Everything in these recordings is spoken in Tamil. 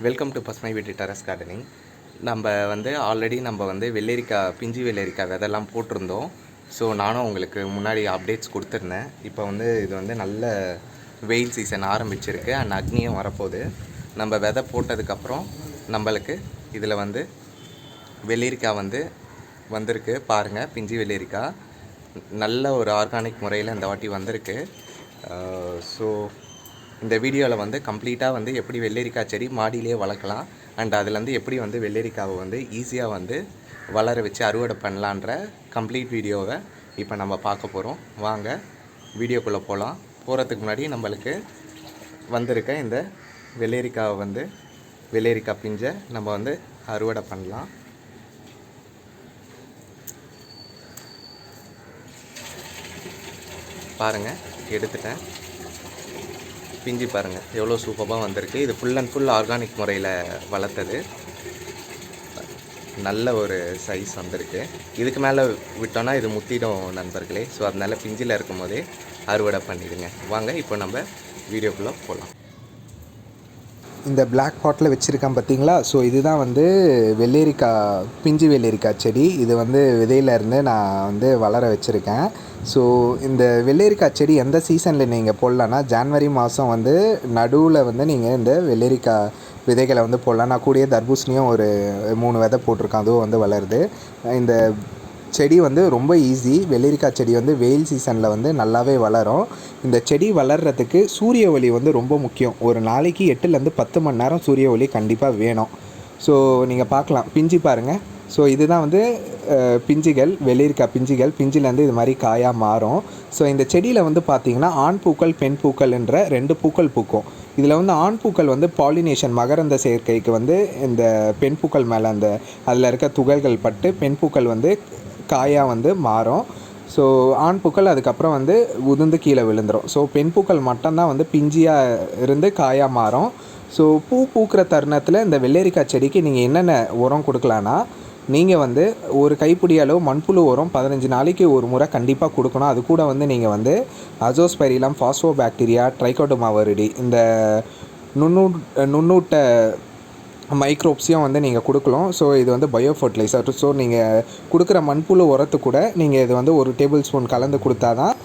Welcome to Pasumaiveedu terrace gardening. நம்ம ஆல்ரெடி வெள்ளரிக்காய் பிஞ்சு வெள்ளரிக்காய் விதெல்லாம் போட்டிருந்தோம். ஸோ நானும் உங்களுக்கு முன்னாடி அப்டேட்ஸ் கொடுத்துருந்தேன். இப்போ இது நல்ல வெயில் சீசன் ஆரம்பிச்சிருக்கு அண்ட் அக்னியும் வரப்போகுது. நம்ம விதை போட்டதுக்கப்புறம் நம்மளுக்கு இதில் வெள்ளரிக்காய் வந்திருக்கு பாருங்கள். பிஞ்சு வெள்ளரிக்காய் நல்ல ஒரு ஆர்கானிக் முறையில் இந்த வாட்டி வந்திருக்கு. ஸோ இந்த வீடியோவில் கம்ப்ளீட்டாக எப்படி வெள்ளரிக்காய் செடி மாடியிலே வளர்க்கலாம் அண்ட் அதுலேருந்து எப்படி வெள்ளரிக்காவை ஈஸியாக வளர வச்சு அறுவடை பண்ணலான்ற கம்ப்ளீட் வீடியோவை இப்போ நம்ம பார்க்க போகிறோம். வாங்க வீடியோக்குள்ளே போகலாம். போகிறதுக்கு முன்னாடி நம்மளுக்கு வந்திருக்க இந்த வெள்ளரிக்காவை வெள்ளரிக்காய் பிஞ்சை நம்ம அறுவடை பண்ணலாம். பாருங்கள், எடுத்துட்டேன். பிஞ்சு பாருங்கள் எவ்வளோ சூப்பராக வந்திருக்கு. இது ஃபுல் அண்ட் ஃபுல் ஆர்கானிக் முறையில் வளர்த்தது. நல்ல ஒரு சைஸ் வந்திருக்கு. இதுக்கு மேலே விட்டோன்னா இது முத்திடும் நண்பர்களே. ஸோ அதனால் பிஞ்சில் இருக்கும் போதே அறுவடை பண்ணிடுங்க. வாங்க இப்போ நம்ம வீடியோக்குள்ளே போகலாம். இந்த பிளாக் பாட்டில் வச்சுருக்கேன் பார்த்தீங்களா? ஸோ இதுதான் வெள்ளரிக்காய் பிஞ்சு வெள்ளரிக்காய் செடி. இது விதையிலேருந்து நான் வளர வச்சுருக்கேன். ஸோ இந்த வெள்ளரிக்காய் செடி எந்த சீசனில் நீங்கள் போடலான்னா, ஜான்வரி மாதம் நடுவில் நீங்கள் இந்த வெள்ளரிக்காய் விதைகளை போடலாம். நான் கூடிய தர்பூசணியும் ஒரு 3 விதை போட்டிருக்கேன், அதுவும் வளருது. இந்த செடி ரொம்ப ஈஸி. வெள்ளரிக்காய் செடி வெயில் சீசனில் நல்லாவே வளரும். இந்த செடி வளர்கிறதுக்கு சூரிய ஒளி ரொம்ப முக்கியம். ஒரு நாளைக்கு 8லேருந்து 10 மணி நேரம் சூரிய ஒளி கண்டிப்பாக வேணும். ஸோ நீங்கள் பார்க்கலாம், பிஞ்சு பாருங்கள். ஸோ இதுதான் பிஞ்சுகள், வெள்ளரிக்காய் பிஞ்சுகள். பிஞ்சிலேருந்து இது மாதிரி காயாக மாறும். ஸோ இந்த செடியில் பார்த்தீங்கன்னா ஆண் பூக்கள் பெண் பூக்கள் என்ற 2 பூக்கள் பூக்கும். இதில் ஆண் பூக்கள் பாலினேஷன் மகரந்த சேர்க்கைக்கு இந்த பெண் பூக்கள் மேலே அதில் இருக்க துகள்கள் பட்டு பெண் பூக்கள் காயாக மாறும். ஸோ ஆண் பூக்கள் அதுக்கப்புறம் உதிர்ந்து கீழே விழுந்துடும். ஸோ பெண் பூக்கள் மட்டும்தான் பிஞ்சியாக இருந்து காயாக மாறும். ஸோ பூக்கிற தருணத்தில் இந்த வெள்ளரிக்காய் செடிக்கு நீங்கள் என்னென்ன உரம் கொடுக்கலான்னா, நீங்கள் ஒரு கைப்பிடி அளவு மண்புழு உரம் 15 நாளைக்கு ஒரு முறை கண்டிப்பாக கொடுக்கணும். அது கூட நீங்கள் அசோஸ்பைரிலம், பாஸ்போபாக்டீரியா, ட்ரைகோடர்மா விரிடி இந்த நுண்ணூட்ட மைக்ரோப்ஸையும் நீங்கள் கொடுக்கலாம். ஸோ இது பயோ ஃபர்டிலைசர். ஸோ நீங்கள் கொடுக்குற மண்புழு உரத்து கூட நீங்கள் இது 1 டேபிள் ஸ்பூன் கலந்து கொடுத்தா தான்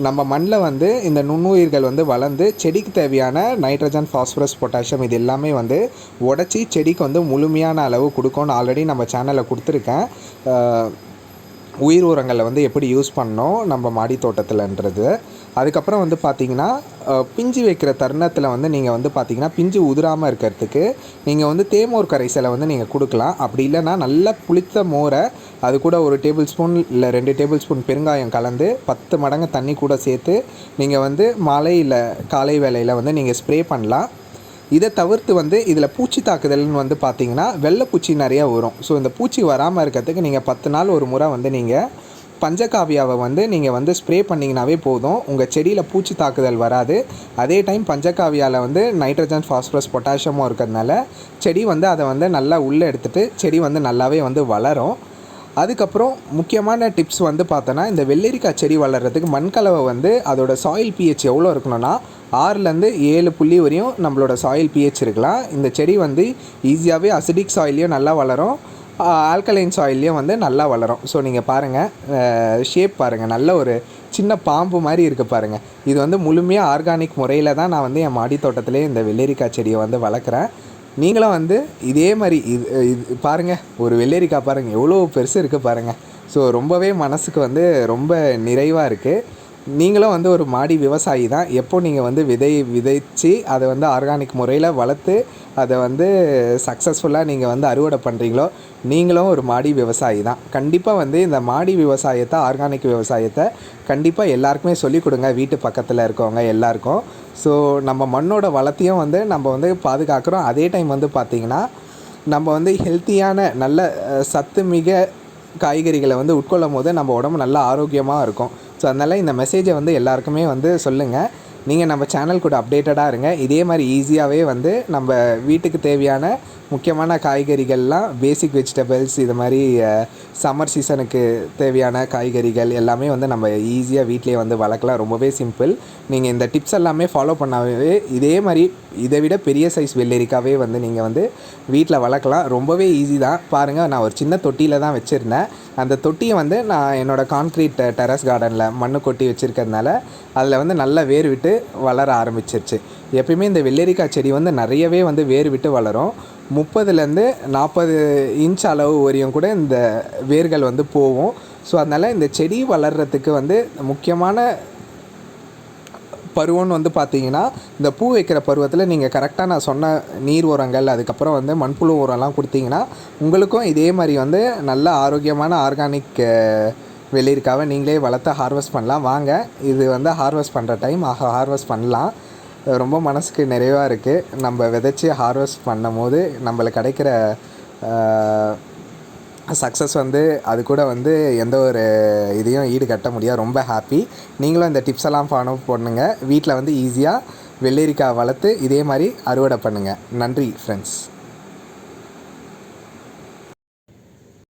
நம்ம மண்ணில் இந்த நுண்ணுயிர்கள் வளர்ந்து செடிக்கு தேவையான நைட்ரஜன், ஃபாஸ்பரஸ், பொட்டாசியம் இது எல்லாமே உடச்சி செடிக்கு முழுமையான அளவு கொடுக்கணும்னு ஆல்ரெடி நம்ம சேனலில் கொடுத்துருக்கேன். உயிர் உரங்களை எப்படி யூஸ் பண்ணோம் நம்ம மாடி தோட்டத்தில்ன்றது. அதுக்கப்புறம் பார்த்திங்கன்னா பிஞ்சு வைக்கிற தருணத்தில் நீங்கள் பார்த்திங்கன்னா பிஞ்சு உதிராமல் இருக்கிறதுக்கு நீங்கள் தேமோர் கரைசலை நீங்கள் கொடுக்கலாம். அப்படி இல்லைன்னா நல்லா புளித்த மோரை அது கூட 1 டேபிள் ஸ்பூன் இல்லை 2 டேபிள் ஸ்பூன் பெருங்காயம் கலந்து 10 மடங்கு தண்ணி கூட சேர்த்து நீங்கள் மாலை இல்லை காலை வேளையில் நீங்கள் ஸ்ப்ரே பண்ணலாம். இதை தவிர்த்து இதில் பூச்சி தாக்குதல்னு பார்த்திங்கன்னா வெள்ளைப்பூச்சி நிறையா வரும். ஸோ இந்த பூச்சி வராமல் இருக்கிறதுக்கு நீங்கள் 10 நாள் ஒரு முறை நீங்கள் பஞ்சகாவியாவை நீங்கள் ஸ்ப்ரே பண்ணிங்கனாவே போதும். உங்கள் செடியில் பூச்சி தாக்குதல் வராது. அதே டைம் பஞ்சகாவியாவில் நைட்ரஜன், ஃபாஸ்பரஸ், பொட்டாசியமும் இருக்கிறதுனால செடி அதை நல்லா உள்ளே எடுத்துகிட்டு செடி நல்லாவே வளரும். அதுக்கப்புறம் முக்கியமான டிப்ஸ் பார்த்தோன்னா, இந்த வெள்ளரிக்காய் செடி வளர்கிறதுக்கு மண்கலவை அதோட சாயில் பிஹெச் எவ்வளோ இருக்கணும்னா 6லேருந்து 7 புள்ளி வரையும் நம்மளோட சாயில் பிஹெச் இருக்கலாம். இந்த செடி ஈஸியாகவே அசிடிக் சாயிலையும் நல்லா வளரும், ஆல்கலைன் சாயிலையும் நல்லா வளரும். ஸோ நீங்கள் பாருங்கள், ஷேப் பாருங்கள், நல்ல ஒரு சின்ன பாம்பு மாதிரி இருக்குது பாருங்கள். இது முழுமையாக ஆர்கானிக் முறையில் தான் நான் என் மாடி தோட்டத்திலே இந்த வெள்ளரிக்காய் செடியை வளர்க்குறேன். நீங்களும் இதே மாதிரி இது பாருங்கள், ஒரு வெள்ளரிக்காய் பாருங்கள் எவ்வளோ பெருசு இருக்குது பாருங்கள். ஸோ ரொம்பவே மனசுக்கு ரொம்ப நிறைவாக இருக்குது. நீங்களும் ஒரு மாடி விவசாயி தான். எப்போ நீங்கள் விதைச்சி அதை ஆர்கானிக் முறையில் வளர்த்து அதை சக்ஸஸ்ஃபுல்லாக நீங்கள் அறுவடை பண்ணுறீங்களோ, நீங்களும் ஒரு மாடி விவசாயி தான். கண்டிப்பாக இந்த மாடி விவசாயத்தை, ஆர்கானிக் விவசாயத்தை கண்டிப்பாக எல்லாருக்குமே சொல்லிக் கொடுங்க, வீட்டு பக்கத்தில் இருக்கவங்க எல்லாருக்கும். ஸோ நம்ம மண்ணோட வளத்தையும் நம்ம பாதுகாக்கிறோம். அதே டைம் பார்த்திங்கன்னா நம்ம ஹெல்த்தியான நல்ல சத்து மிக காய்கறிகளை உட்கொள்ளும் போது நம்ம உடம்பு நல்லா ஆரோக்கியமாக இருக்கும். ஸோ அதனால் இந்த மெசேஜை எல்லாருக்குமே சொல்லுங்கள். நீங்கள் நம்ம சேனல் கூட அப்டேட்டடாக இருங்க. இதே மாதிரி ஈஸியாகவே வந்து நம்ம வீட்டுக்கு தேவையான முக்கியமான காய்கறிகள்லாம், பேசிக் வெஜிடபிள்ஸ், இது மாதிரி சம்மர் சீசனுக்கு தேவையான காய்கறிகள் எல்லாமே வந்து நம்ம ஈஸியாக வீட்டிலே வந்து வளர்க்கலாம். ரொம்பவே சிம்பிள். நீங்கள் இந்த டிப்ஸ் எல்லாமே ஃபாலோ பண்ணாவே இதே மாதிரி இதை விட பெரிய சைஸ் வெள்ளரிக்காவே வந்து நீங்கள் வந்து வீட்டில் வளர்க்கலாம். ரொம்பவே ஈஸி தான். பாருங்கள், நான் ஒரு சின்ன தொட்டியில் தான் வச்சுருந்தேன். அந்த தொட்டியை வந்து நான் என்னோடய கான்க்ரீட் டெரஸ் கார்டனில் மண்ணு கொட்டி வச்சுருக்கிறதுனால அதில் வந்து நல்லா வேர் விட்டு வளர ஆரம்பிச்சிருச்சு. எப்பயுமே இந்த வெள்ளரிக்காய் செடி வந்து நிறையவே வந்து வேர் விட்டு வளரும். 30லேருந்து 40 இன்ச் அளவு வரையும் கூட இந்த வேர்கள் வந்து போகும். ஸோ அதனால் இந்த செடி வளர்கிறதுக்கு வந்து முக்கியமான பருவம்னு வந்து பார்த்தீங்கன்னா, இந்த பூ வைக்கிற பருவத்தில் நீங்கள் கரெக்டாக நான் சொன்ன நீர் உரங்கள், அதுக்கப்புறம் வந்து மண்புழு உரம்லாம் கொடுத்தீங்கன்னா உங்களுக்கும் இதே மாதிரி வந்து நல்ல ஆரோக்கியமான ஆர்கானிக் வெள்ளரிக்காவை நீங்களே வளர்த்து ஹார்வெஸ்ட் பண்ணலாம். வாங்க, இது வந்து ஹார்வெஸ்ட் பண்ணுற டைம். ஹார்வெஸ்ட் பண்ணலாம். ரொம்ப மனசுக்கு நிறைவாக இருக்குது. நம்ம விதைச்சி ஹார்வெஸ்ட் பண்ணும் போது நம்மளுக்கு கிடைக்கிற சக்ஸஸ் வந்து அது கூட வந்து எந்த ஒரு இதையும் ஈடுகட்ட முடியாது. ரொம்ப ஹாப்பி. நீங்களும் இந்த டிப்ஸ் எல்லாம் ஃபாலோ பண்ணுங்கள். வீட்டில் வந்து ஈஸியாக வெள்ளரிக்காய் வளர்த்து இதே மாதிரி அறுவடை பண்ணுங்கள். நன்றி ஃப்ரெண்ட்ஸ்.